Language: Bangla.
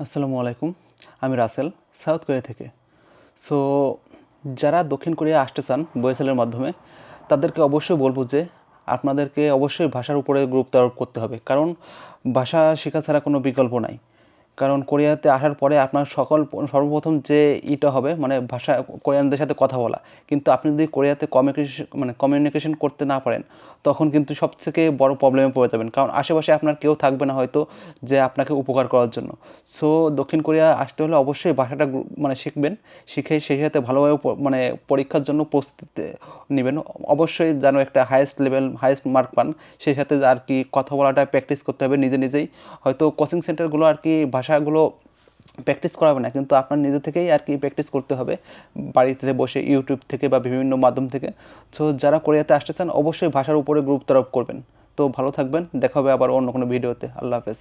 আসসালামু আলাইকুম। আমি রাসেল, সাউথ কোরিয়া থেকে। সো যারা দক্ষিণ কোরিয়া আসতে চান বয়েসেলের মাধ্যমে, তাদেরকে অবশ্যই বলব যে আপনাদেরকে অবশ্যই ভাষার উপরে গুরুত্ব আরোপ করতে হবে। কারণ ভাষা শেখা ছাড়া কোনো বিকল্প নাই। কারণ কোরিয়াতে আসার পরে আপনার সর্বপ্রথম যে হবে মানে ভাষা কোরিয়ানদের সাথে কথা বলা। কিন্তু আপনি যদি কোরিয়াতে কমিউনিকেশন করতে না পারেন, তখন কিন্তু সবথেকে বড় প্রবলেমে পড়ে যাবেন। কারণ আশেপাশে আপনার কেউ থাকবে না হয়তো যে আপনাকে উপকার করার জন্য। সো দক্ষিণ কোরিয়া আসতে হলে অবশ্যই ভাষাটা শিখবেন। শিখে সেই সাথে ভালোভাবে পরীক্ষার জন্য প্রস্তুতি নিবেন। অবশ্যই যেন একটা হাইয়েস্ট মার্ক পান। সেই সাথে আর কি কথা বলাটা প্র্যাকটিস করতে হবে নিজেই। হয়তো কোচিং সেন্টারগুলো আর কি ভাষাগুলো প্র্যাকটিস করাবে না, কিন্তু আপনার নিজে থেকেই আর কি প্র্যাকটিস করতে হবে বাড়িতে বসে ইউটিউব থেকে বা বিভিন্ন মাধ্যম থেকে। সো যারা কোরিয়াতে আসতে চান অবশ্যই ভাষার উপরে গুরুত্ব আরোপ করবেন। তো ভালো থাকবেন, দেখা হবে আবার অন্য কোনো ভিডিওতে। আল্লাহ হাফেজ।